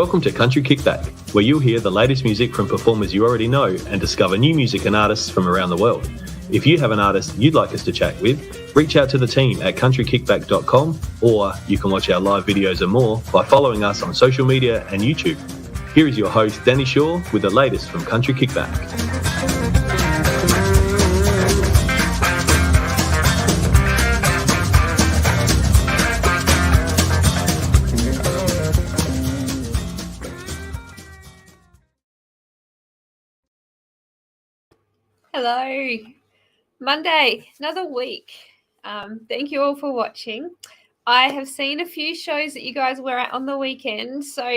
Welcome to Country Kickback, where you'll hear the latest music from performers you already know and discover new music and artists from around the world. If you have an artist you'd like us to chat with, reach out to the team at countrykickback.com, or you can watch our live videos and more by following us on social media and YouTube. Here is your host, Danny Shaw, with the latest from Country Kickback. Hello, Monday, another week. Thank you all for watching. I have seen a few shows that you guys were at on the weekend, so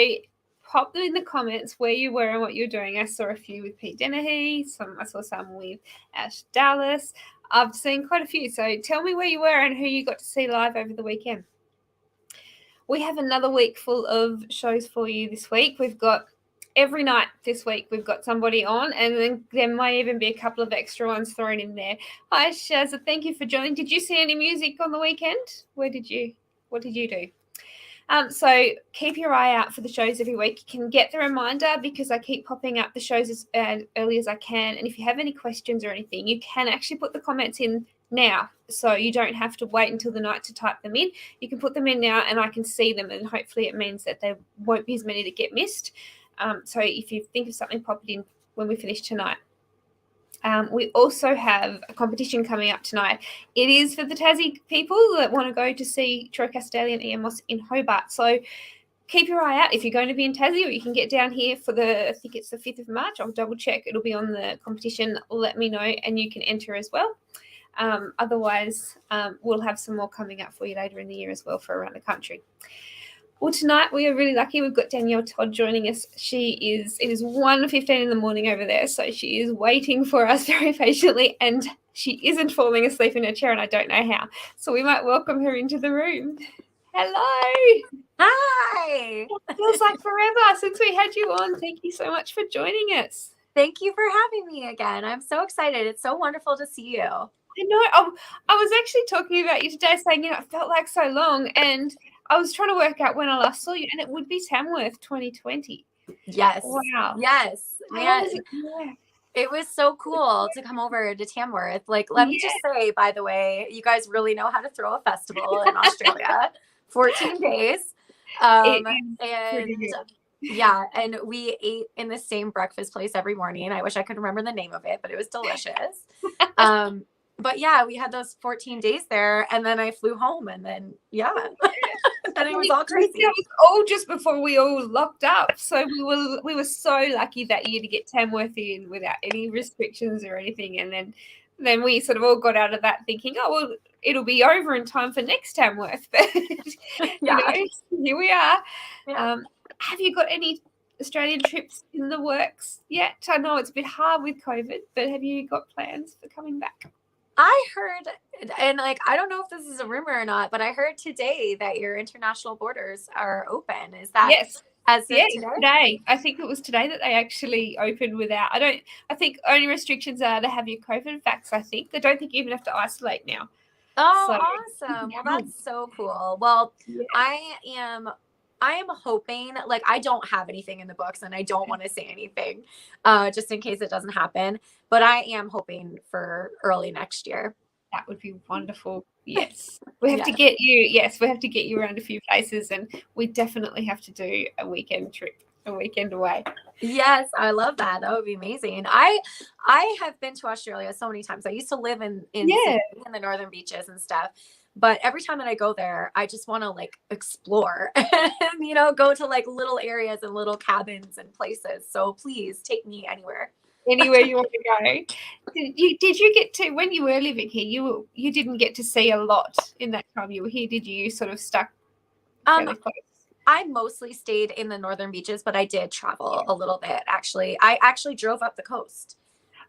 pop them in the comments where you were and what you're doing. I saw a few with Pete Dennehy, I saw some with Ash Dallas. I've seen quite a few, so tell me where you were and who you got to see live over the weekend. We have another week full of shows for you this week. We've got every night this week we've got somebody on, and then there might even be a couple of extra ones thrown in there. Hi Shazza, thank you for joining. Did you see any music on the weekend? What did you do? So keep your eye out for the shows every week. You can get the reminder because I keep popping up the shows as early as I can. And if you have any questions or anything, you can actually put the comments in now, so you don't have to wait until the night to type them in. You can put them in now and I can see them, and hopefully it means that there won't be as many that get missed. So if you think of something, pop it in when we finish tonight. We also have a competition coming up tonight. It is for the Tassie people that want to go to see Troy Castelli and Ian Moss in Hobart. So keep your eye out if you're going to be in Tassie, or you can get down here for I think it's the 5th of March. I'll double check. It'll be on the competition. Let me know and you can enter as well. Otherwise, we'll have some more coming up for you later in the year as well for around the country. Well, tonight we are really lucky. We've got Danielle Todd joining us. It is 1:15 in the morning over there, so she is waiting for us very patiently, and she isn't falling asleep in her chair, and I don't know how. So we might welcome her into the room. Hello. Hi. It feels like forever since we had you on. Thank you so much for joining us. Thank you for having me again. I'm so excited. It's so wonderful to see you. I know. I was actually talking about you today, saying, it felt like so long, and I was trying to work out when I last saw you, and it would be Tamworth 2020. Yes. Wow. Yes. Man, it was so cool to come over to Tamworth. Let me just say, by the way, you guys really know how to throw a festival in Australia. 14 days. And we ate in the same breakfast place every morning. I wish I could remember the name of it, but it was delicious. But yeah, we had those 14 days there, and then I flew home, and then and it was all crazy. It was all just before we all locked up, so we were so lucky that year to get Tamworth in without any restrictions or anything, and then we sort of all got out of that thinking, oh well, it'll be over in time for next Tamworth, but here we are. Yeah. Have you got any Australian trips in the works yet? I know it's a bit hard with COVID, but have you got plans for coming back? I heard, and I don't know if this is a rumor or not, but I heard today that your international borders are open. Is that today? I think it was today that they actually opened without. I think only restrictions are to have your COVID vax. I don't think you even have to isolate now. Oh, awesome! Well, that's so cool. Well, I am hoping, I don't have anything in the books and I don't want to say anything just in case it doesn't happen, but I am hoping for early next year. That would be wonderful. Yes. We have to get you around a few places, and we definitely have to do a weekend trip, a weekend away. Yes, I love that. That would be amazing. I have been to Australia so many times. I used to live in the northern beaches and stuff. But every time that I go there, I just want to explore and, go to little areas and little cabins and places. So please take me anywhere. Anywhere you want to go. Did you get to, when you were living here, you didn't get to see a lot in that time you were here, did you? You sort of stuck fairly close? I mostly stayed in the northern beaches, but I did travel a little bit, actually. I actually drove up the coast.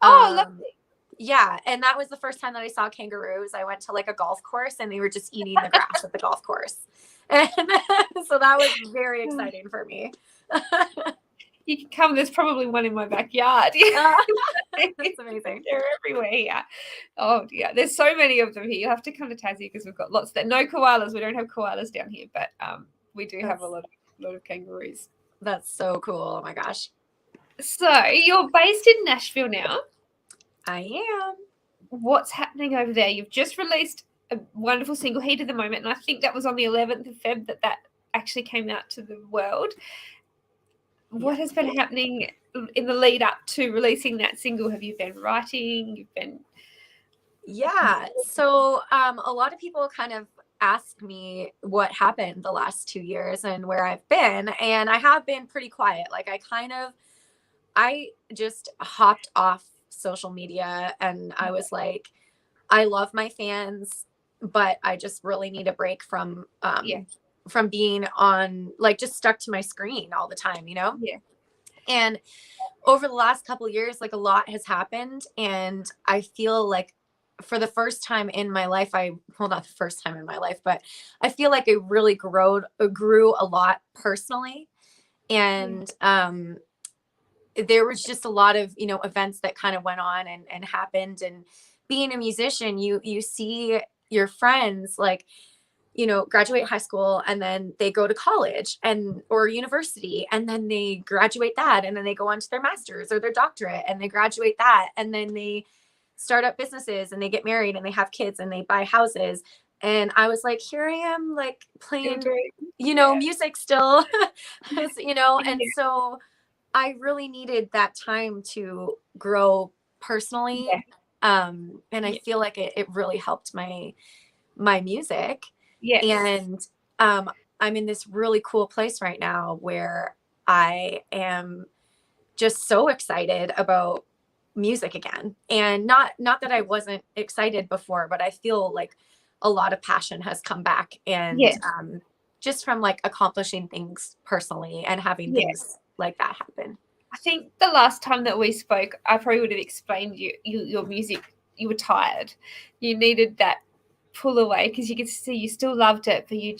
Oh, lovely. Yeah, and that was the first time that I saw kangaroos. I went to a golf course, and they were just eating the grass at the golf course. And so that was very exciting for me. You can come. There's probably one in my backyard. That's amazing. They're everywhere here. Oh, yeah. There's so many of them here. You'll have to come to Tassie because we've got lots. No koalas. We don't have koalas down here, but we do have a lot of kangaroos. That's so cool. Oh my gosh. So you're based in Nashville now. I am. What's happening over there? You've just released a wonderful single, Heat of the Moment, and I think that was on the 11th of Feb that actually came out to the world. What has been happening in the lead up to releasing that single? Have you been writing? You've been... Yeah. So a lot of people kind of ask me what happened the last 2 years and where I've been. And I have been pretty quiet. Like I just hopped off social media and I was like, I love my fans, but I just really need a break from being on, like, just stuck to my screen all the time, you know? Yeah. And over the last couple of years, like, a lot has happened. And I feel like for the first time in my life, well, not the first time in my life, but I feel like it really grew a lot personally. And, there was just a lot of, you know, events that kind of went on and happened. And being a musician, you see your friends, like, you know, graduate high school and then they go to college or university, and then they graduate that, and then they go on to their master's or their doctorate, and they graduate that, and then they start up businesses and they get married and they have kids and they buy houses. And I was like, here I am, like, playing, you know, music still, you know. And so I really needed that time to grow personally. And I feel like it really helped my music. And I'm in this really cool place right now where I am just so excited about music again. And not that I wasn't excited before, but I feel like a lot of passion has come back. And just from, like, accomplishing things personally and having things like that happen. I think the last time that we spoke, I probably would have explained your music. You were tired. You needed that pull away because you could see you still loved it, but you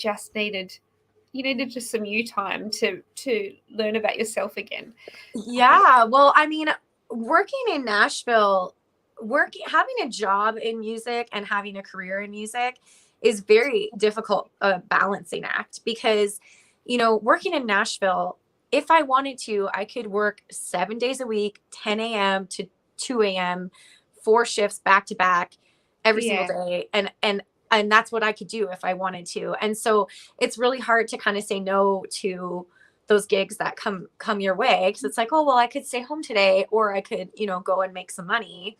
needed just some you time to learn about yourself again. Yeah. Well, I mean, working in Nashville, having a job in music and having a career in music is very difficult, balancing act, because, you know, working in Nashville, if I wanted to, I could work 7 days a week, 10 a.m. to 2 a.m., 4 shifts back to back every single day. And that's what I could do if I wanted to. And so it's really hard to kind of say no to those gigs that come your way. Because it's like, oh, well, I could stay home today, or I could, you know, go and make some money.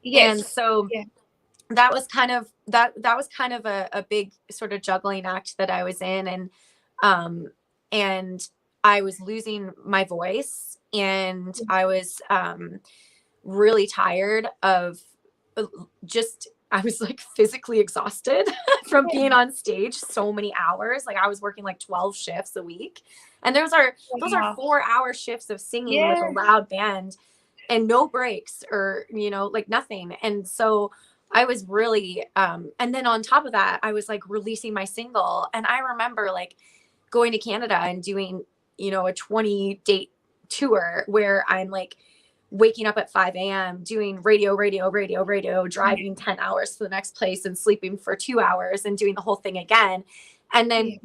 And so that was kind of a big sort of juggling act that I was in. And I was losing my voice, and I was really tired of I was, like, physically exhausted from being on stage so many hours. Like, I was working like 12 shifts a week. And those are 4-hour shifts of singing with a loud band and no breaks, or, you know, like, nothing. And so I was really, and then on top of that, I was, like, releasing my single. And I remember, like, going to Canada and doing, you know, a 20-date tour where I'm, like, waking up at 5 a.m., doing radio, driving 10 hours to the next place and sleeping for 2 hours and doing the whole thing again. And then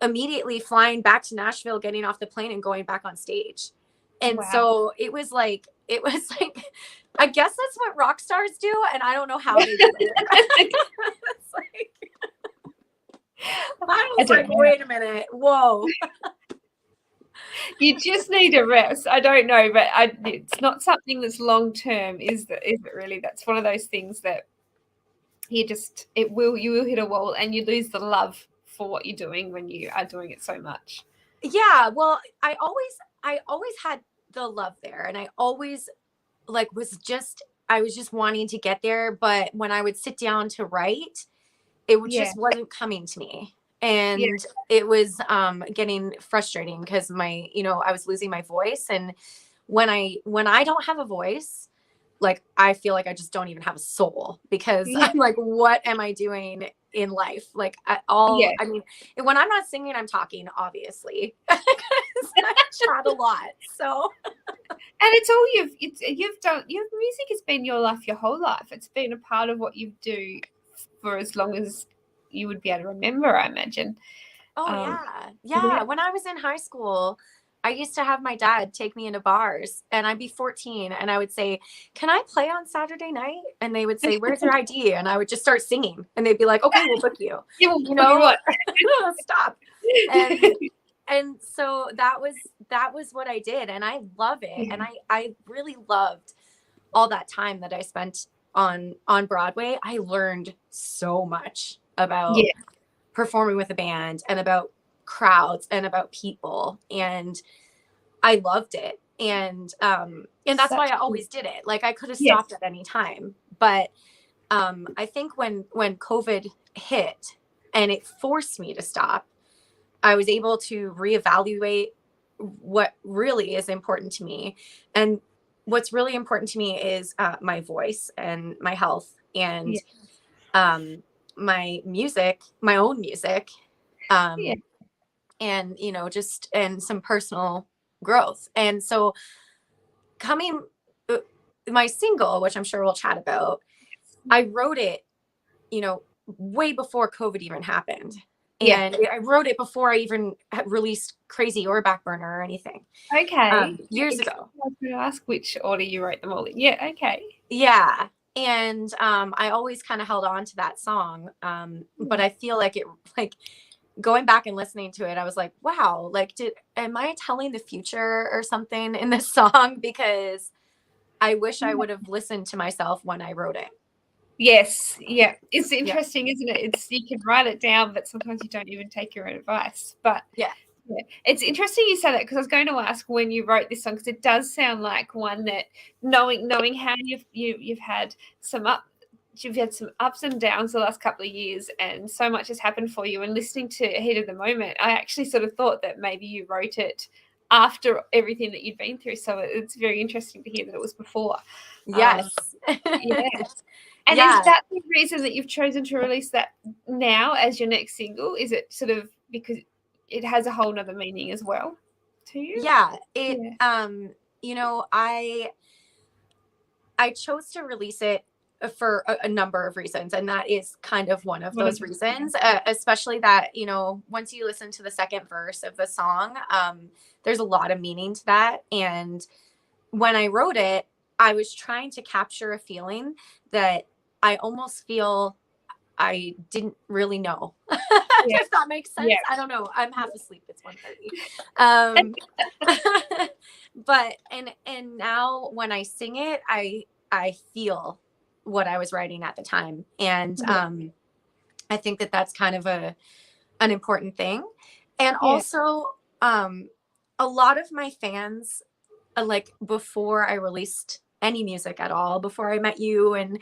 immediately flying back to Nashville, getting off the plane and going back on stage. And so it was like, I guess that's what rock stars do. And I don't know how they do it. It's like, I was like, wait a minute. Whoa. You just need a rest. I don't know, but it's not something that's long term, is it really? That's one of those things that you will hit a wall, and you lose the love for what you're doing when you are doing it so much. Yeah, well, I always had the love there, and I always, like, I was just wanting to get there, but when I would sit down to write, it just wasn't coming to me. And it was getting frustrating because I was losing my voice. And when I don't have a voice, like, I feel like I just don't even have a soul, because I'm like, what am I doing in life? Like, I mean, when I'm not singing, I'm talking, obviously. I chat a lot. So, and it's all you've done. Your music has been your life, your whole life. It's been a part of what you do for as long as you would be able to remember, I imagine. Oh, yeah. When I was in high school, I used to have my dad take me into bars, and I'd be 14 and I would say, "Can I play on Saturday night?" And they would say, "Where's your ID?" And I would just start singing, and they'd be like, "Okay, we'll book you." You know, stop. And so that was what I did, and I love it. And I really loved all that time that I spent on Broadway. I learned so much about performing with a band and about crowds and about people, and I loved it. And that's why I always did it. Like, I could have stopped at any time, but I think when COVID hit and it forced me to stop, I was able to reevaluate what really is important to me. And what's really important to me is my voice and my health, and my music, my own music, and, you know, just, and some personal growth. And so coming, my single, which I'm sure we'll chat about, I wrote it, you know, way before COVID even happened. And I wrote it before I even released Crazy or Backburner or anything. Okay. Years ago. I was going to ask which order you wrote them all in. Yeah. Okay. Yeah. And I always kind of held on to that song. But I feel like it, like, going back and listening to it, I was like, wow, like, am I telling the future or something in this song? Because I wish I would have listened to myself when I wrote it. Yes. Yeah. It's interesting, isn't it? You can write it down, but sometimes you don't even take your own advice. But yeah. It's interesting you say that, because I was going to ask when you wrote this song, because it does sound like one that, knowing how you've had some ups and downs the last couple of years, and so much has happened for you. And listening to Heat of the Moment, I actually sort of thought that maybe you wrote it after everything that you'd been through. So it's very interesting to hear that it was before. Yes. And is that the reason that you've chosen to release that now as your next single? Is it sort of because it has a whole nother meaning as well to you? Yeah. You know, I chose to release it for a number of reasons, and that is kind of one of those reasons, especially that, you know, once you listen to the second verse of the song, there's a lot of meaning to that. And when I wrote it, I was trying to capture a feeling that I almost feel I didn't really know. If that makes sense. I don't know. I'm half asleep. It's 1:30. But and now when I sing it, I feel what I was writing at the time. And I think that that's kind of an important thing. And also a lot of my fans, like, before I released any music at all, before I met you, and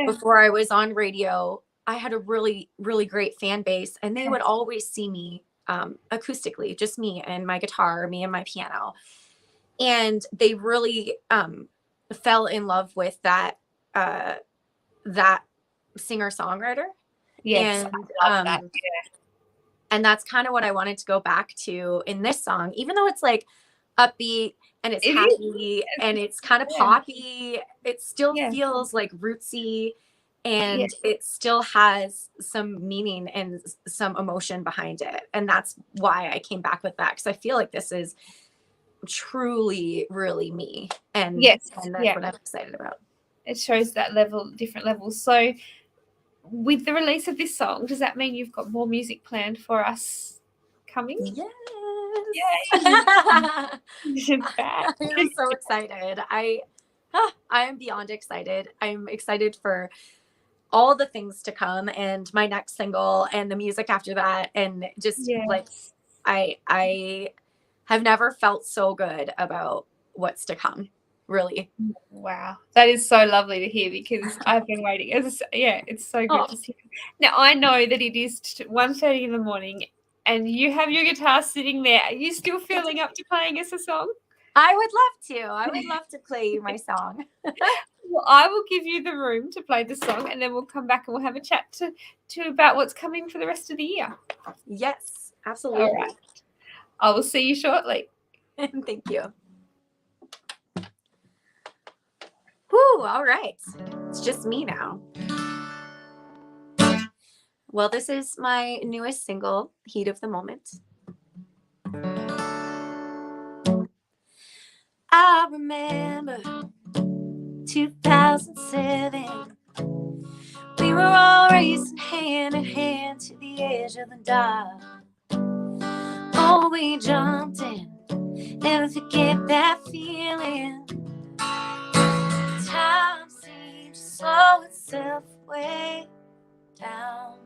before I was on radio, I had a really, really great fan base, and they would always see me acoustically, just me and my guitar, me and my piano. And they really fell in love with that singer-songwriter. Yes, And I love that. And that's kind of what I wanted to go back to in this song, even though it's like upbeat and it's happy and it's kind of poppy. It still feels like rootsy, and it still has some meaning and some emotion behind it. And that's why I came back with that, because I feel like this is truly, really me. And that's what I'm excited about. It shows that level, different levels. So with the release of this song, does that mean you've got more music planned for us coming? Yes. I'm so excited. I am beyond excited. I'm excited for all the things to come, and my next single, and the music after that, and just like I have never felt so good about what's to come. Really. Wow, that is so lovely to hear, because I've been waiting. It's so good to see. Now I know that it is 1:30 in the morning, and you have your guitar sitting there. Are you still feeling up to playing us a song? I would love to. I would love to play you my song. Well, I will give you the room to play the song, and then we'll come back and we'll have a chat to about what's coming for the rest of the year. Yes, absolutely. All right. I will see you shortly. Thank you. Woo, all right. It's just me now. Well, this is my newest single, Heat of the Moment. I remember 2007. We were all racing hand in hand to the edge of the dark. Oh, we jumped in, never forget that feeling. Time seemed to slow itself way down.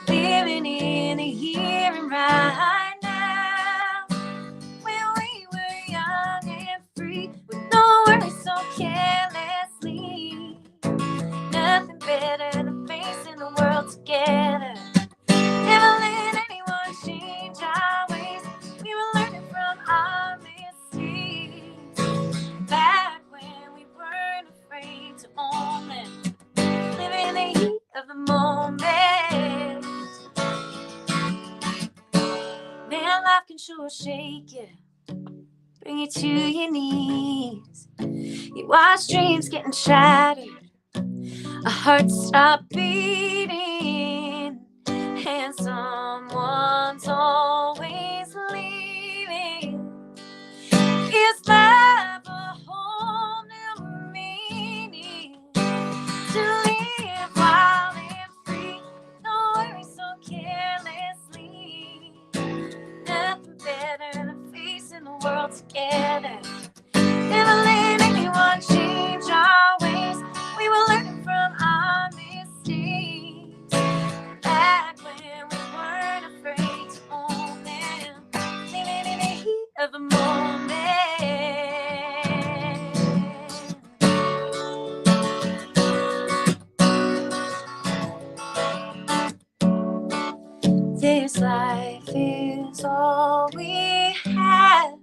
Living in the here and right now, when we were young and free, with no worries so carelessly. Nothing better than facing the world together. Never let anyone change our ways. We were learning from our mistakes. Back when we weren't afraid to own them. Living in the heat of the moment. Man, life can sure shake you, bring you to your knees. You watch dreams getting shattered, a heart stop beating, and someone's always leaving. Is life a whole new meaning? To live wild and free, no worries so carelessly. Nothing better than facing the world together. Never let anyone change our ways. We were learning from our mistakes. Back when we weren't afraid to own them. Living in the heat of the moment. This life is all we have,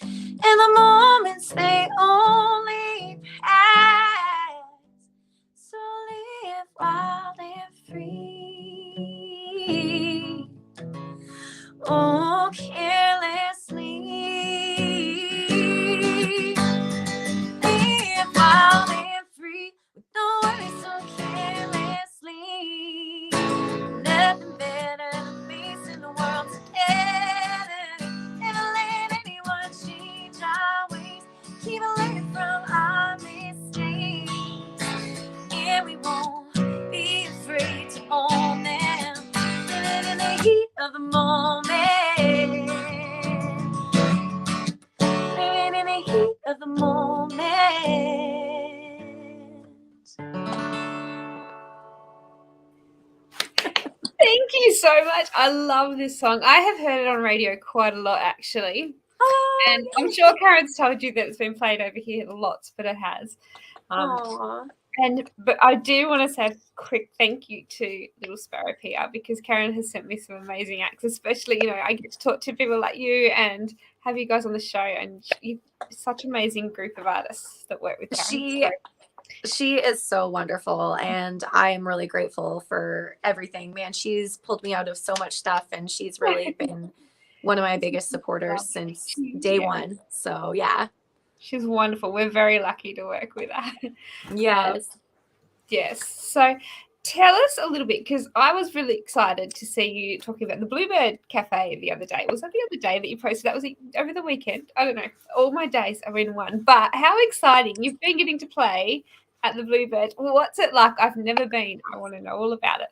and the moments they only pass. So live wild and free, oh, carelessly. Live wild and free, with no worries so carelessly. Nothing better than facing the world together. Never let anyone change our ways. Keep learning from our mistakes, and we won't be afraid to own them. Living in the heat of the moment. Living in the heat of the moment. Thank you so much. I love this song. I have heard it on radio quite a lot, actually. And I'm sure Karen's told you that it's been played over here lots, but it has. But I do want to say a quick thank you to Little Sparrow PR, because Karen has sent me some amazing acts, especially, I get to talk to people like you and have you guys on the show, and you're such an amazing group of artists that work with Karen. She is so wonderful, and I am really grateful for everything. Man, she's pulled me out of so much stuff, and she's really been one of my biggest supporters since day one. So, yeah. She's wonderful. We're very lucky to work with her. Yes. Yes. So tell us a little bit, because I was really excited to see you talking about the Bluebird Cafe the other day. Was that the other day that you posted? That was over the weekend. I don't know. All my days are in one. But how exciting. You've been getting to play at the Bluebird. Well, what's it like? I've never been. I want to know all about it.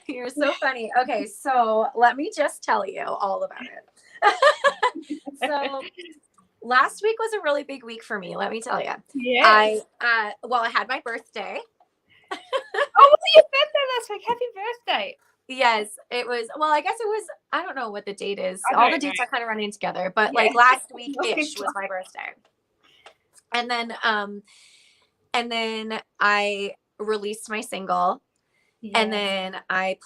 You're so funny. Okay, so let me just tell you all about it. So last week was a really big week for me, let me tell you. Yeah. I had my birthday. Oh, was it your birthday last week? Happy birthday. Yes, it was. Well, I guess it was, I don't know what the date is. All the dates are kind of running together, but like last week-ish was my birthday. And then I released my single. Yes. And then I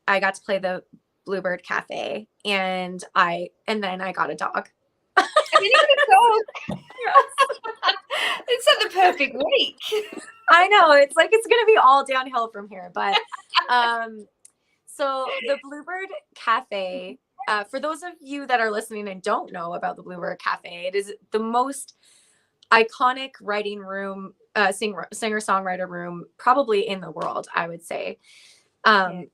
got to play the Bluebird Cafe, and then I got a dog. And then you got a dog. Yes. It's like the perfect week. I know. It's like it's going to be all downhill from here. But so the Bluebird Cafe, for those of you that are listening and don't know about the Bluebird Cafe, it is the most iconic writing room, singer-songwriter room probably in the world, I would say. And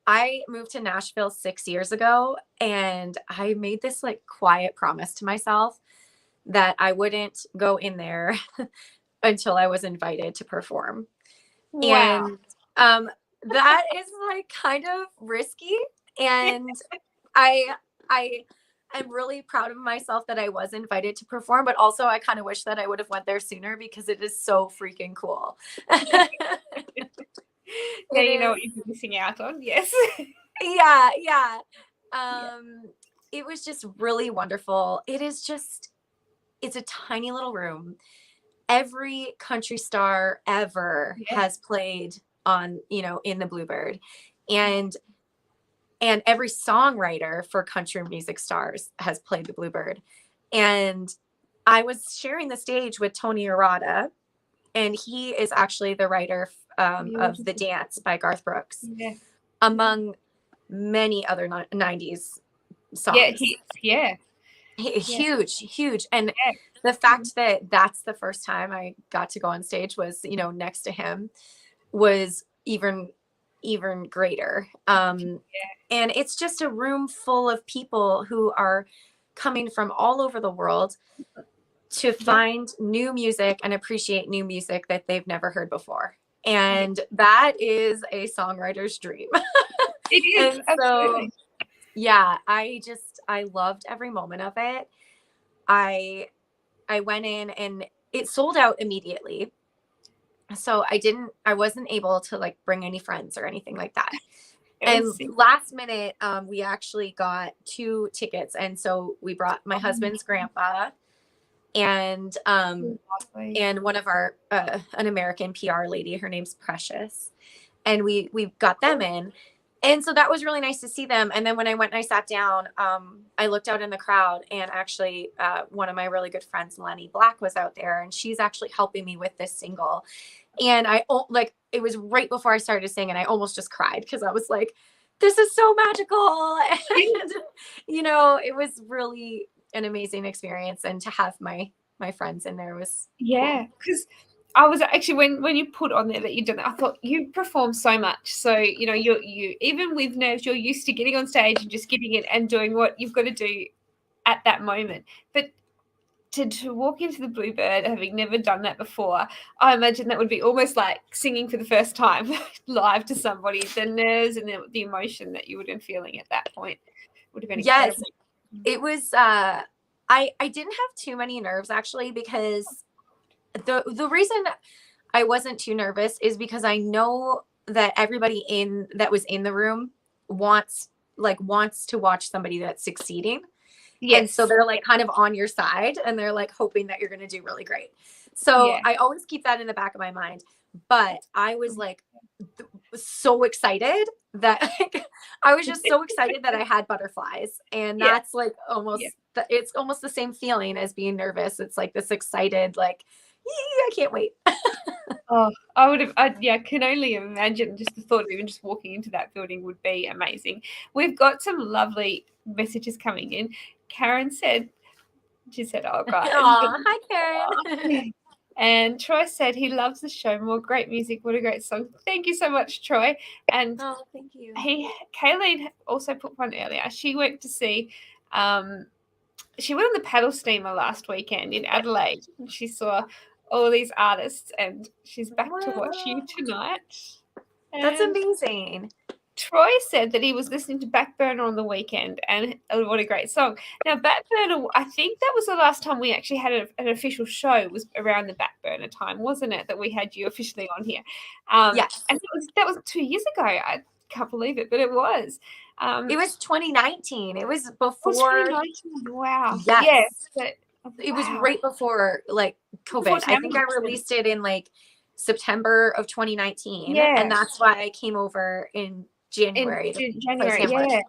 I moved to Nashville 6 years ago, and I made this like quiet promise to myself that I wouldn't go in there until I was invited to perform. Wow. And that is like kind of risky. And I am really proud of myself that I was invited to perform, but also I kind of wish that I would have went there sooner because it is so freaking cool. Yeah, you know what you're missing out on. Yes. Yeah. Yeah. It was just really wonderful. It's a tiny little room. Every country star ever has played on, in the Bluebird, and every songwriter for country music stars has played the Bluebird. And I was sharing the stage with Tony Arata, and he is actually the writer of The Dance by Garth Brooks, among many other 90s songs. Huge. And the fact that that's the first time I got to go on stage was, next to him, was even greater. And it's just a room full of people who are coming from all over the world to find new music and appreciate new music that they've never heard before. And that is a songwriter's dream. It is. And so, yeah, I loved every moment of it. I went in and it sold out immediately. So I wasn't able to like bring any friends or anything like that. And last minute, we actually got 2 tickets. And so we brought my husband's grandpa and one of our, an American PR lady, her name's Precious. And we got them in. And so that was really nice to see them. And then when I went and I sat down, I looked out in the crowd, and actually one of my really good friends, Lenny Black, was out there, and she's actually helping me with this single. And it was right before I started to sing, and I almost just cried because I was like, this is so magical. And, it was really an amazing experience. And to have my friends in there was cool. Because I was actually, when you put on there that you've done that, I thought you perform so much. So, you even with nerves, you're used to getting on stage and just getting it and doing what you've got to do at that moment. But to walk into the Bluebird, having never done that before, I imagine that would be almost like singing for the first time live to somebody. The nerves and the emotion that you would have been feeling at that point would have been incredible. It was, I didn't have too many nerves actually, because the reason I wasn't too nervous is because I know that everybody that was in the room wants to watch somebody that's succeeding. Yes. And so they're like kind of on your side, and they're like hoping that you're going to do really great. So I always keep that in the back of my mind. But I was like so excited that I was just so excited that I had butterflies. And that's like it's almost the same feeling as being nervous. It's like this excited, like, I can't wait. I can only imagine just the thought of even just walking into that building would be amazing. We've got some lovely messages coming in. Karen said, oh, God. Hi, Karen. And Troy said he loves the show. More great music. What a great song. Thank you so much, Troy. And thank you. Kayleen also put one earlier. She went to see she went on the paddle steamer last weekend in Adelaide, and she saw all these artists, and she's back to watch you tonight. That's amazing. Troy said that he was listening to Backburner on the weekend, and what a great song. Now, Backburner, I think that was the last time we actually had an official show, was around the Backburner time, wasn't it, that we had you officially on here? Yes. And that was 2 years ago. I can't believe it, but it was. It was 2019. It was before. 2019. Wow. Yes. It was right before like COVID. I think I released it in like September of 2019. Yeah. And that's why I came over in January. Yeah.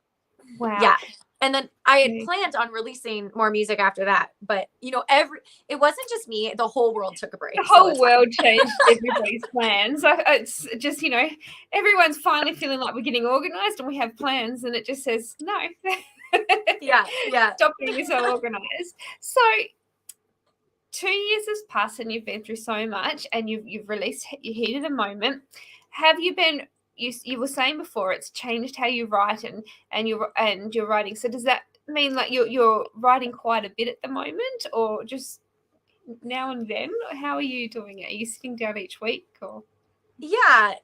Wow. Yeah. And then I had planned on releasing more music after that. But, it wasn't just me. The whole world took a break. The whole world changed everybody's plans. So it's just, everyone's finally feeling like we're getting organized and we have plans, and it just says, no. Yeah. Stop being so organized. So 2 years has passed and you've been through so much, and you've released your Heat of the Moment. Have you been you were saying before, it's changed how you write and you're writing. So does that mean like you're writing quite a bit at the moment, or just now and then? How are you doing it? Are you sitting down each week, or? Yeah,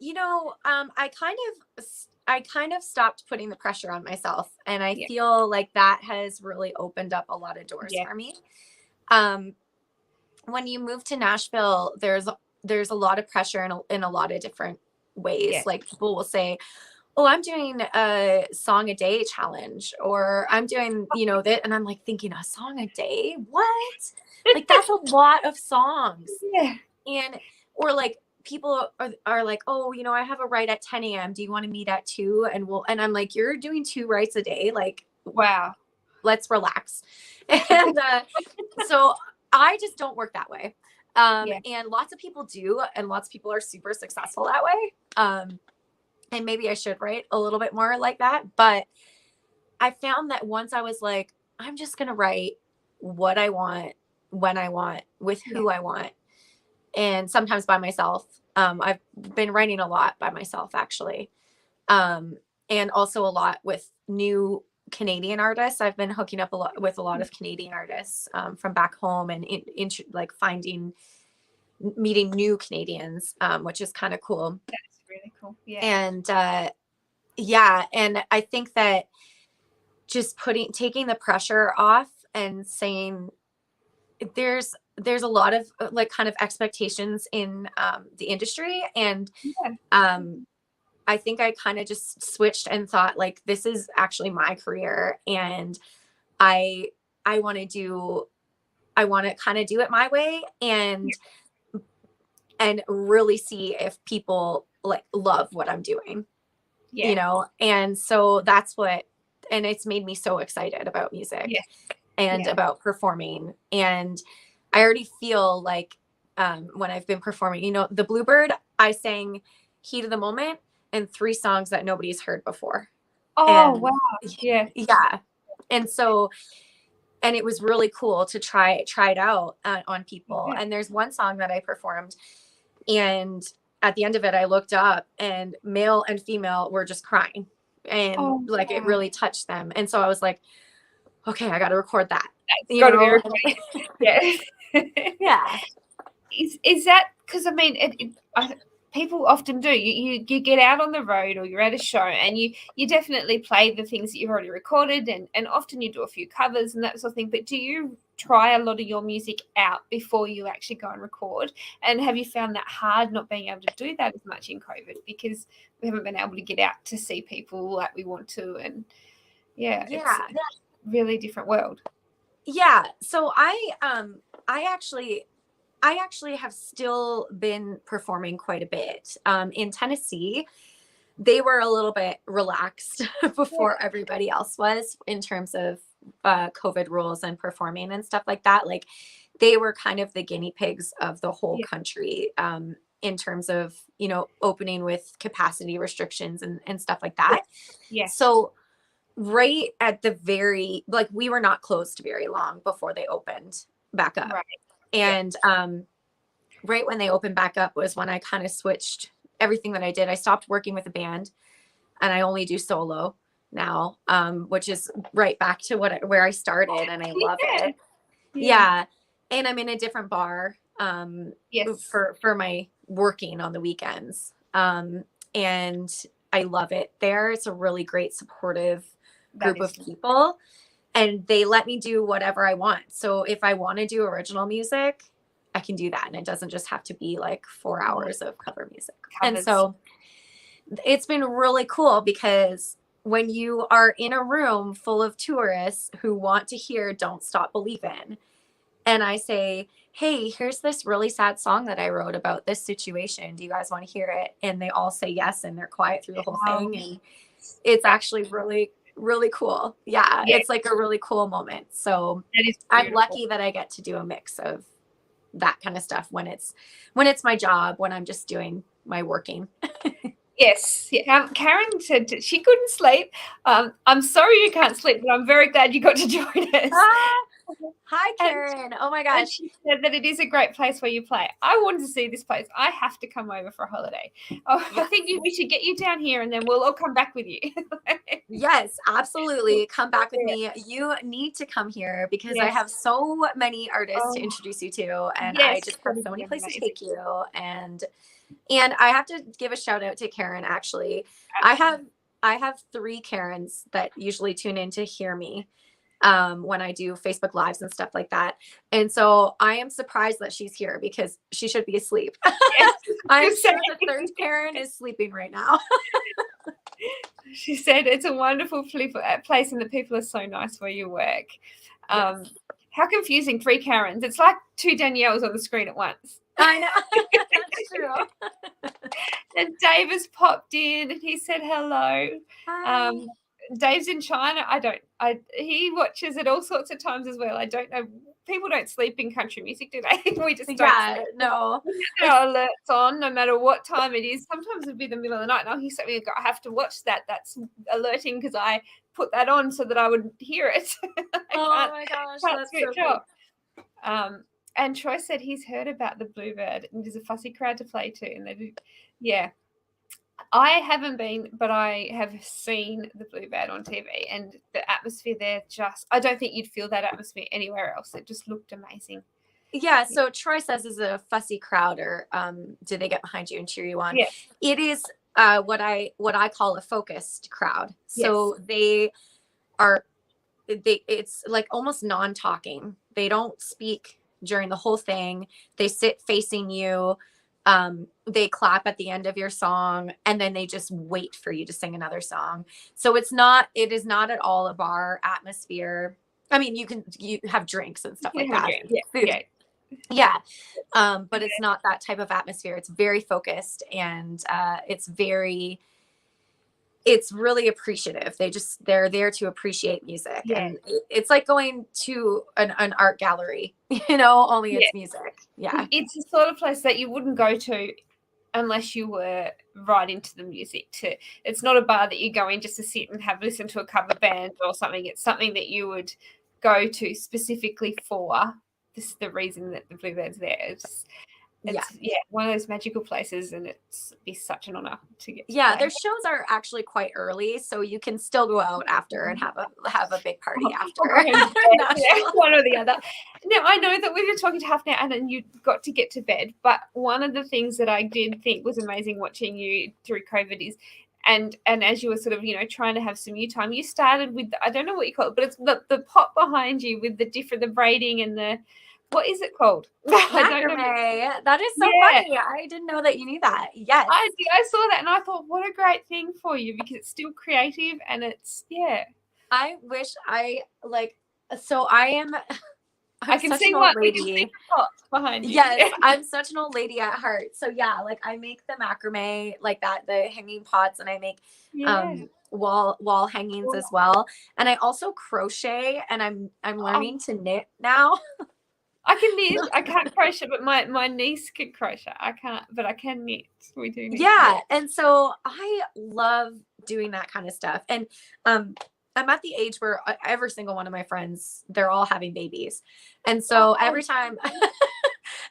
I kind of stopped putting the pressure on myself, and I feel like that has really opened up a lot of doors for me. When you move to Nashville, there's a lot of pressure in a lot of different ways. Yeah. Like people will say, "Oh, I'm doing a song a day challenge," or "I'm doing, that," and I'm like thinking, "A song a day? What?" Like that's a lot of songs. Yeah. Or like people are like, "Oh, I have a write at 10 a.m. Do you want to meet at 2?" And I'm like, "You're doing 2 writes a day? Like, wow, let's relax." And so I just don't work that way. And lots of people do, and lots of people are super successful that way. And maybe I should write a little bit more like that. But I found that once I was like, I'm just going to write what I want, when I want, with who I want. And sometimes by myself. I've been writing a lot by myself, actually. And also a lot with new Canadian artists. I've been hooking up with a lot of Canadian artists from back home, and like meeting new Canadians, which is kind of cool. That's really cool. Yeah. And and I think that just taking the pressure off and saying there's a lot of like kind of expectations in the industry, and I think I kind of just switched and thought like, this is actually my career, and I want to kind of do it my way, and really see if people like love what I'm doing, and so that's and it's made me so excited about music and about performing. And I already feel like when I've been performing, the Bluebird, I sang Heat of the Moment and 3 songs that nobody's heard before. Oh, wow. Yeah. Yeah. And so, and it was really cool to try it out on people. Yeah. And there's one song that I performed, and at the end of it, I looked up and male and female were just crying, and it really touched them. And so I was like, okay, I got to record that. It's got to be recorded. Yeah. Yeah. Is that because, I mean, people often do. You get out on the road, or you're at a show, and you definitely play the things that you've already recorded, and often you do a few covers and that sort of thing. But do you try a lot of your music out before you actually go and record? And have you found that hard not being able to do that as much in COVID, because we haven't been able to get out to see people like we want to? And it's a really different world. Yeah. So I actually have still been performing quite a bit. In Tennessee, they were a little bit relaxed before everybody else was in terms of COVID rules and performing and stuff like that. Like they were kind of the guinea pigs of the whole country in terms of, opening with capacity restrictions and stuff like that. Yeah. So right at the we were not closed very long before they opened back up. Right. And right when they opened back up was when I kind of switched everything that I did. I stopped working with a band, and I only do solo now, which is right back to where I started, and I love it. Yeah. And I'm in a different bar for my working on the weekends. And I love it there. It's a really great supportive group of people, and they let me do whatever I want. So if I want to do original music, I can do that. And it doesn't just have to be like 4 hours of cover music. And so it's been really cool, because when you are in a room full of tourists who want to hear Don't Stop Believin', and I say, hey, here's this really sad song that I wrote about this situation, do you guys want to hear it? And they all say yes, and they're quiet through the whole thing. And it's actually really, really cool. Yeah. It's like a really cool moment. So I'm lucky that I get to do a mix of that kind of stuff when it's my job, when I'm just doing my working. Yes. Karen said she couldn't sleep. I'm sorry you can't sleep, but I'm very glad you got to join us. Hi, Karen. Oh my gosh. And she said that it is a great place where you play. I wanted to see this place. I have to come over for a holiday. Oh, I think we should get you down here and then we'll all come back with you. Yes, absolutely. Come back with me. You need to come here because I have so many artists to introduce you to, and I just have so many places to take you. And I have to give a shout out to Karen. Actually, I have 3 Karens that usually tune in to hear me when I do Facebook Lives and stuff like that. And so I am surprised that she's here because she should be asleep. Yes. I'm sure the 3rd Karen is sleeping right now. She said it's a wonderful place and the people are so nice where you work. How confusing, 3 Karens. It's like 2 Danielles on the screen at once. I know. That's true. And Dave has popped in and he said hello. Hi. Dave's in China. He watches it all sorts of times as well. I don't know. People don't sleep in country music, do they? We just don't. Yeah, no. Our alerts on, no matter what time it is. Sometimes it'll be the middle of the night. And he's saying, I have to watch that. That's alerting because I put that on so that I would hear it. Oh my gosh, that's so cool. And Troy said he's heard about the Bluebird and there's a fussy crowd to play to. And they do, yeah. I haven't been, but I have seen the Bluebird on TV and the atmosphere there I don't think you'd feel that atmosphere anywhere else. It just looked amazing. Yeah, so Troy says is a fussy crowd or do they get behind you and cheer you on? Yes. It is what I call a focused crowd. So it's like almost non-talking. They don't speak during the whole thing. They sit facing you. They clap at the end of your song and then they just wait for you to sing another song. So it is not at all a bar atmosphere. I mean, you have drinks and stuff like that. Yeah. But it's not that type of atmosphere. It's very focused and it's really appreciative. They're there to appreciate music. Yeah. And it's like going to an art gallery, only it's music. Yeah. It's the sort of place that you wouldn't go to unless you were right into the music. It's not a bar that you go in just to sit and listen to a cover band or something. It's something that you would go to specifically for the reason that the Bluebird's there. It's one of those magical places, and it's be such an honor to get. Yeah, their shows are actually quite early, so you can still go out after and have a big party after. One or the other. Now I know that we've been talking to half an hour, and then you got to get to bed. But one of the things that I did think was amazing watching you through COVID is, and as you were sort of trying to have some you time, you started with I don't know what you call it, but it's the pot behind you with the braiding and the. What is it called? Macrame. That is so funny. I didn't know that you knew that. Yes. I saw that and I thought, what a great thing for you because it's still creative and it's, I wish I am. I can see what lady behind you. Yes, I'm such an old lady at heart. So I make the macrame like that, the hanging pots, and I make wall hangings as well. And I also crochet, and I'm learning to knit now. I can knit. I can't crochet, but my niece can crochet. I can't, but I can knit. We do knit. Yeah, and so I love doing that kind of stuff. And I'm at the age where every single one of my friends, they're all having babies. And so every time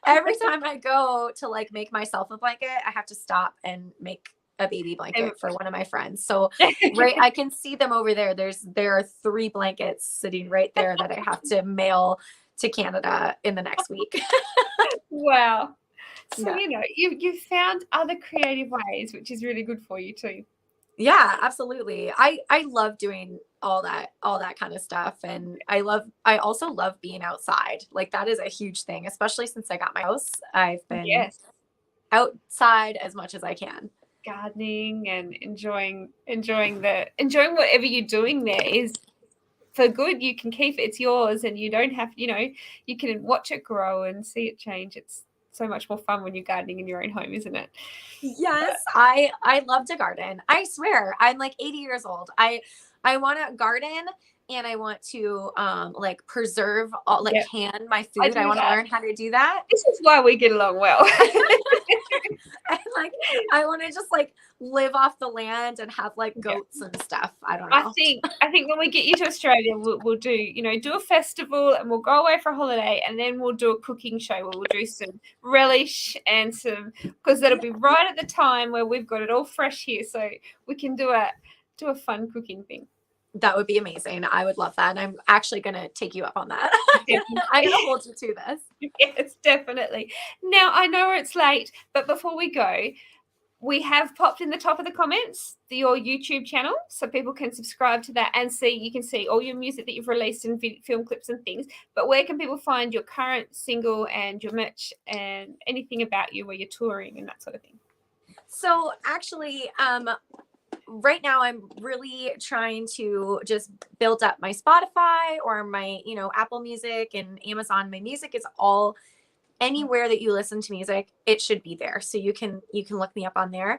I go to make myself a blanket, I have to stop and make a baby blanket for one of my friends. So I can see them over there. There are 3 blankets sitting right there that I have to mail to Canada in the next week. Wow. So, you found other creative ways, which is really good for you too. Yeah, absolutely. I love doing all that kind of stuff. And I also love being outside. That is a huge thing, especially since I got my house. I've been outside as much as I can. Gardening and enjoying whatever you're doing there is for good. You can keep it, it's yours, and you don't have, you can watch it grow and see it change. It's so much more fun when you're gardening in your own home, isn't it? Yes, I love to garden. I swear, I'm 80 years old. I want to garden and I want to preserve can my food. I want to learn how to do that. This is why we get along well. And like, I want to just like live off the land and have like goats and stuff. I don't know. I think when we get you to Australia, we'll do, do a festival, and we'll go away for a holiday, and then we'll do a cooking show where we'll do some relish and because that'll be right at the time where we've got it all fresh here, so we can do a fun cooking thing. That would be amazing. I would love that. And I'm actually going to take you up on that. I'm going to hold you to this. Yes, definitely. Now, I know it's late, but before we go, we have popped in the top of the comments your YouTube channel, so people can subscribe to that and you can see all your music that you've released and film clips and things. But where can people find your current single and your merch and anything about you where you're touring and that sort of thing? So actually, right now I'm really trying to just build up my Spotify or my, Apple Music and Amazon. My music is all anywhere that you listen to music, it should be there. So you can look me up on there.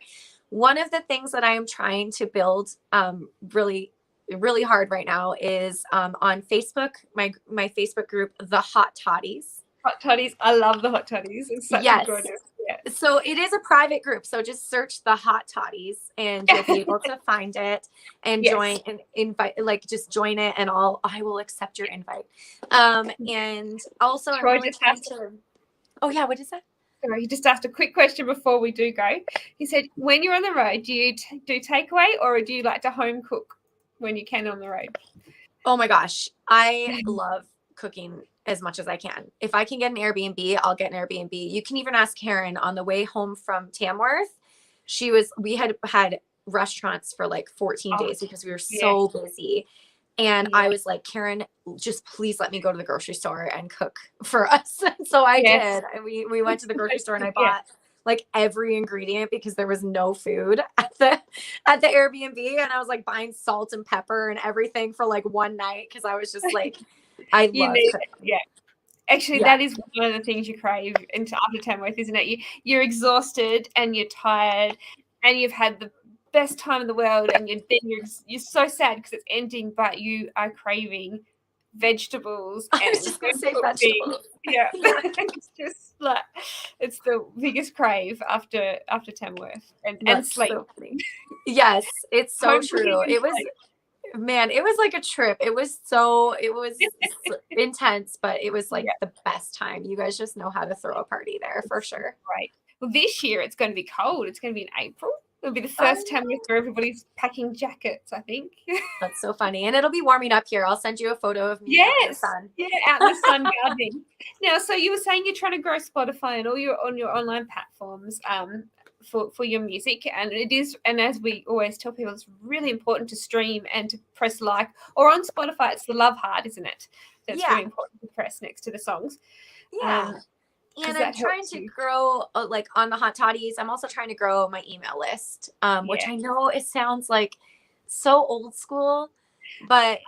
One of the things that I am trying to build really, really hard right now is on Facebook, my Facebook group, the Hot Toddies. Hot Toddies. I love the Hot Toddies. It's such a gorgeous. Yes. So it is a private group. So just search the Hot Toddies and you'll be able to find it and join and invite, like just join it, and I will accept your invite. And also I'm really trying to. Oh yeah, what is that? Sorry, he just asked a quick question before we do go. He said, when you're on the road, do you do takeaway or do you like to home cook when you can on the road? Oh my gosh, I love cooking as much as I can. If I can get an Airbnb, I'll get an Airbnb. You can even ask Karen on the way home from Tamworth. We had restaurants for like 14 days because we were so busy. And I was like, Karen, just please let me go to the grocery store and cook for us. So I did. And we went to the grocery store and I bought like every ingredient because there was no food at the Airbnb. And I was like buying salt and pepper and everything for like one night because I was just like, I love cooking. Yeah. Actually, that is one of the things you crave after Tamworth, isn't it? You're exhausted and you're tired and you've had the best time in the world, and you're so sad because it's ending, but you are craving vegetables. I was just gonna say vegetables. Yeah. It's just like it's the biggest crave after Tamworth and sleep. So yes, it's so true. It was like a trip. It was intense, but it was like the best time. You guys just know how to throw a party there for sure. Right. Well, this year it's going to be cold. It's going to be in April. It'll be the first time where everybody's packing jackets, I think. That's so funny. And it'll be warming up here. I'll send you a photo of me out in the sun. Yeah, out in the sun gardening. Now, so you were saying you're trying to grow Spotify and all on your online platforms for your music. And it is, and as we always tell people, it's really important to stream and to press like. Or on Spotify, it's the love heart, isn't it? That's really important to press next to the songs. Yeah. And I'm trying to grow, like on the Hot Toddies, I'm also trying to grow my email list, which I know it sounds like so old school, but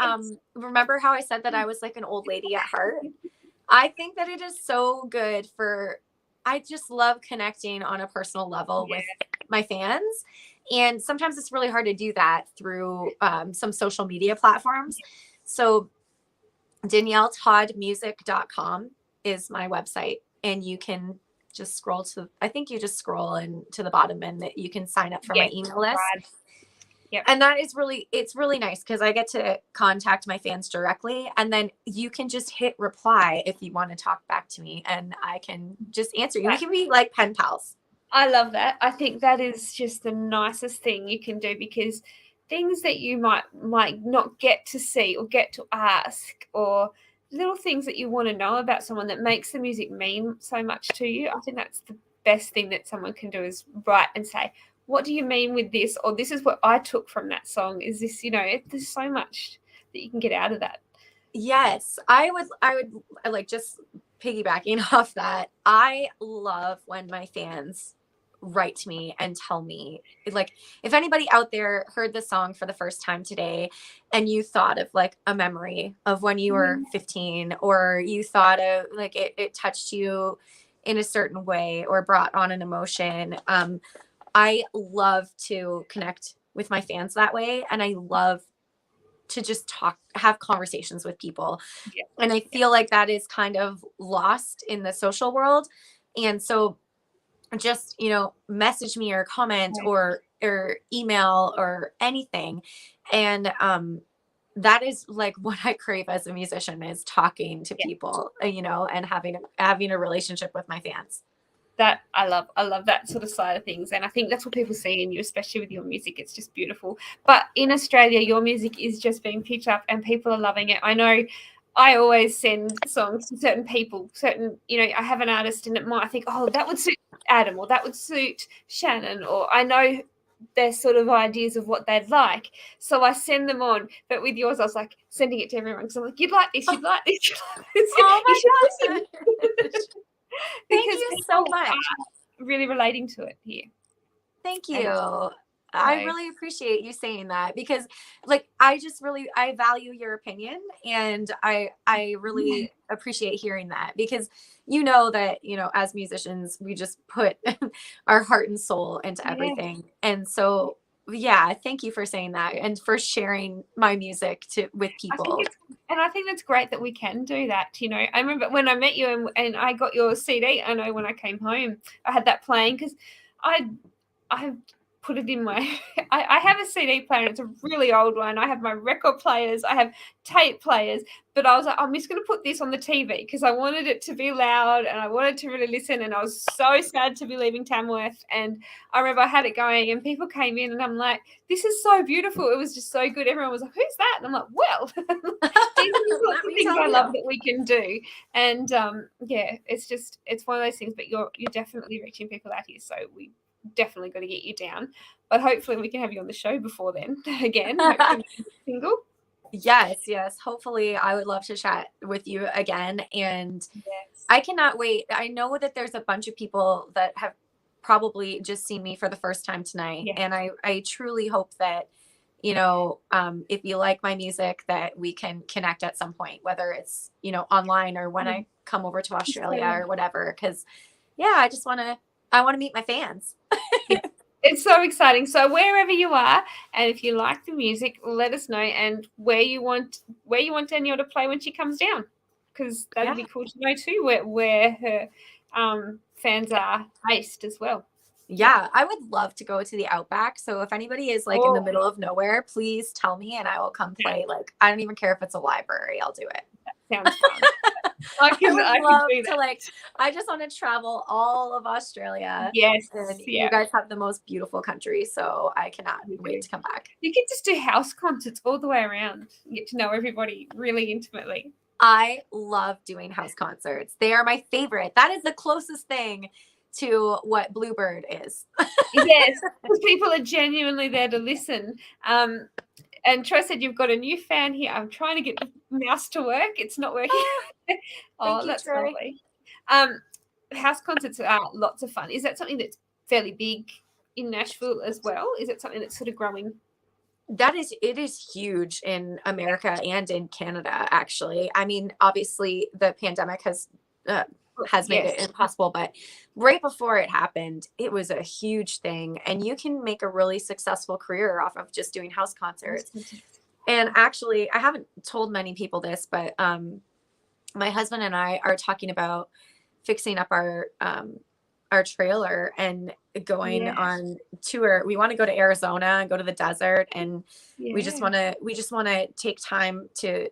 remember how I said that I was like an old lady at heart? I think that it is so good I just love connecting on a personal level with my fans. And sometimes it's really hard to do that through some social media platforms. So DanielleToddMusic.com is my website. And you can just scroll to the bottom and you can sign up for my email list. Yep. And that is it's really nice because I get to contact my fans directly, and then you can just hit reply if you want to talk back to me and I can just answer you. We can be like pen pals. I love that. I think that is just the nicest thing you can do, because things that you might not get to see or get to ask, or little things that you want to know about someone that makes the music mean so much to you. I think that's the best thing that someone can do, is write and say, what do you mean with this? Or this is what I took from that song. Is this, there's so much that you can get out of that. Yes. I would like, just piggybacking off that, I love when my fans write to me and tell me, like, if anybody out there heard the song for the first time today and you thought of like a memory of when you were 15, or you thought of like it touched you in a certain way or brought on an emotion, I love to connect with my fans that way, and I love to just have conversations with people. And I feel like that is kind of lost in the social world. And so just, message me or comment or email or anything. And that is like what I crave as a musician, is talking to people, and having a relationship with my fans. That I love that sort of side of things, and I think that's what people see in you, especially with your music. It's just beautiful. But in Australia, your music is just being picked up and people are loving it. I know I always send songs to certain people, I have an artist and I think, oh, that would suit Adam, or that would suit Shannon, or I know their sort of ideas of what they'd like, so I send them on. But with yours, I was like sending it to everyone because I'm like, you'd like this, you'd like this, you'd like this. Oh my gosh. Thank you so much. Really relating to it here. Thank you. I really appreciate you saying that, because like I value your opinion, and I really appreciate hearing that, because that as musicians we just put our heart and soul into everything. And so thank you for saying that and for sharing my music with people. I think that's great that we can do that. I remember when I met you and I got your CD. I know when I came home, I had that playing because I put it in my I have a CD player. It's a really old one. I have my record players, I have tape players, but I was like, I'm just going to put this on the TV because I wanted it to be loud and I wanted to really listen. And I was so sad to be leaving Tamworth. And I remember I had it going and people came in and I'm like, this is so beautiful. It was just so good. Everyone was like, who's that? And I'm like, well, these are the things I love that we can do. And it's one of those things, but you're definitely reaching people out here. So we definitely got to get you down, but hopefully we can have you on the show before then again. Single. Yes, hopefully. I would love to chat with you again, and I cannot wait. I know that there's a bunch of people that have probably just seen me for the first time tonight, and I truly hope that if you like my music, that we can connect at some point, whether it's online or when I come over to Australia or whatever, because I want to meet my fans. It's so exciting. So wherever you are, and if you like the music, let us know, and where you want Danielle to play when she comes down, because that'd be cool to know too, where her fans are based as well. Yeah, I would love to go to the Outback. So if anybody is like in the middle of nowhere, please tell me and I will come play. Like, I don't even care if it's a library. I'll do it. That sounds fun. I just want to travel all of Australia. Yes. And you guys have the most beautiful country. So I cannot wait to come back. You can just do house concerts all the way around. You get to know everybody really intimately. I love doing house concerts. They are my favorite. That is the closest thing to what Bluebird is. Yes, because people are genuinely there to listen. And Troy said you've got a new fan here. I'm trying to get the mouse to work. It's not working. That's lovely. House concerts are lots of fun. Is that something that's fairly big in Nashville as well? Is it something that's sort of growing? It is huge in America and in Canada, actually. I mean, obviously the pandemic has made it impossible, but right before it happened, it was a huge thing, and you can make a really successful career off of just doing house concerts. And actually, I haven't told many people this, but my husband and I are talking about fixing up our trailer and going on tour. We want to go to Arizona and go to the desert, and we just want to take time to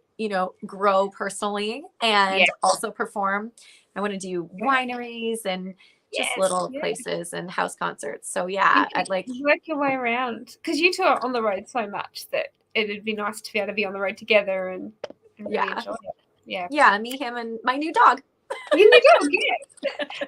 grow personally and also perform. I want to do wineries and just little places and house concerts. So I'd like to work your way around, because you two are on the road so much that it'd be nice to be able to be on the road together and really enjoy it. Me, him, and my new dog.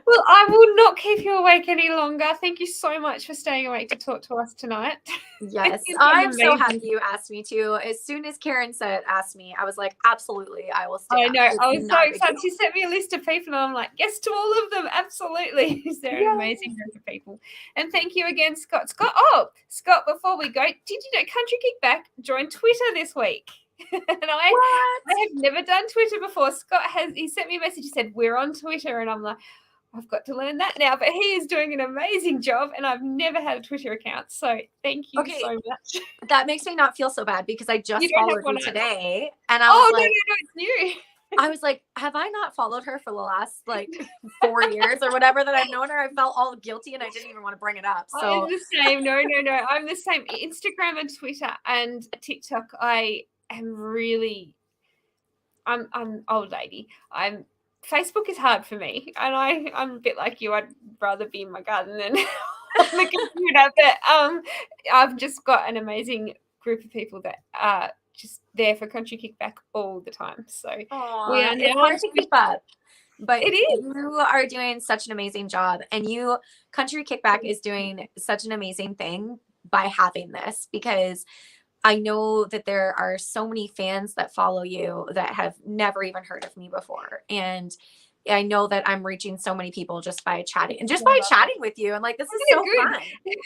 Well, I will not keep you awake any longer. Thank you so much for staying awake to talk to us tonight. Yes, I'm so happy you asked me to. As soon as Karen asked me, I was like, absolutely, I will stay. I know. I was so excited. She sent me a list of people, and I'm like, yes to all of them. Absolutely. They're an amazing group of people. And thank you again, Scott. Scott, before we go, did you know Country Kickback joined Twitter this week? And I have never done Twitter before. Scott he sent me a message. He said, we're on Twitter, and I'm like, I've got to learn that now. But he is doing an amazing job, and I've never had a Twitter account. So thank you so much. That makes me not feel so bad, because I just followed you today, and I was no, it's new. I was like, have I not followed her for the last like 4 years or whatever that I've known her? I felt all guilty and I didn't even want to bring it up. So I'm the same. No. I'm the same. Instagram and Twitter and TikTok. I am really, I'm old lady. Facebook is hard for me, and I'm a bit like you. I'd rather be in my garden than on the computer. But I've just got an amazing group of people that are just there for Country Kickback all the time. So we are it's hard to keep up, but it is. You are doing such an amazing job, and Country Kickback is doing such an amazing thing by having this, because I know that there are so many fans that follow you that have never even heard of me before. And I know that I'm reaching so many people just by chatting and just by chatting with you. And like, this is so fun. I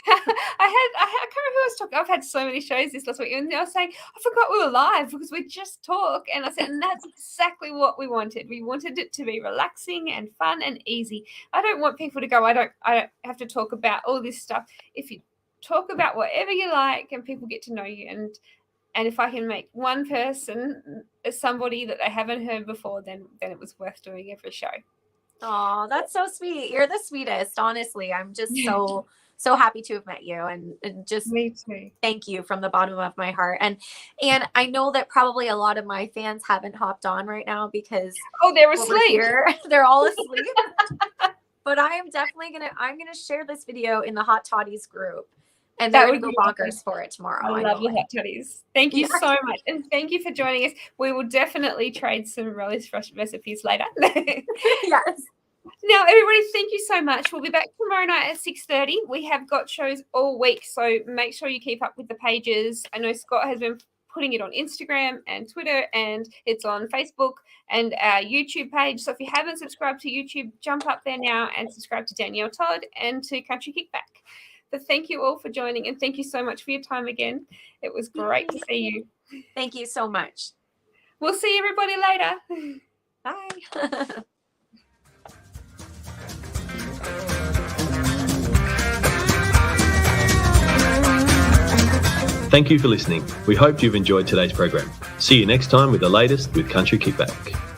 can't remember who I was talking. I've had so many shows this last week, and I was saying, I forgot we were live because we just talk. And I said, and that's exactly what we wanted. We wanted it to be relaxing and fun and easy. I don't want people to go, I don't have to talk about all this stuff. If you talk about whatever you like and people get to know you, and if I can make one person somebody that they haven't heard before, then it was worth doing every show. Oh, that's so sweet. You're the sweetest. Honestly, I'm just so happy to have met you, and just me too. Thank you from the bottom of my heart. And I know that probably a lot of my fans haven't hopped on right now because they're asleep. They're all asleep. But I am definitely I'm gonna share this video in the Hot Toddies group. And they're going to go bonkers for it tomorrow. I love the hot toddies. Thank you so much. And thank you for joining us. We will definitely trade some relish recipes later. Yes. Now, everybody, thank you so much. We'll be back tomorrow night at 6:30. We have got shows all week, so make sure you keep up with the pages. I know Scott has been putting it on Instagram and Twitter, and it's on Facebook and our YouTube page. So if you haven't subscribed to YouTube, jump up there now and subscribe to Danielle Todd and to Country Kickback. But thank you all for joining, and thank you so much for your time again. It was great to see you. Thank you so much. We'll see everybody later. Bye. Thank you for listening. We hope you've enjoyed today's program. See you next time with the latest with Country Kickback.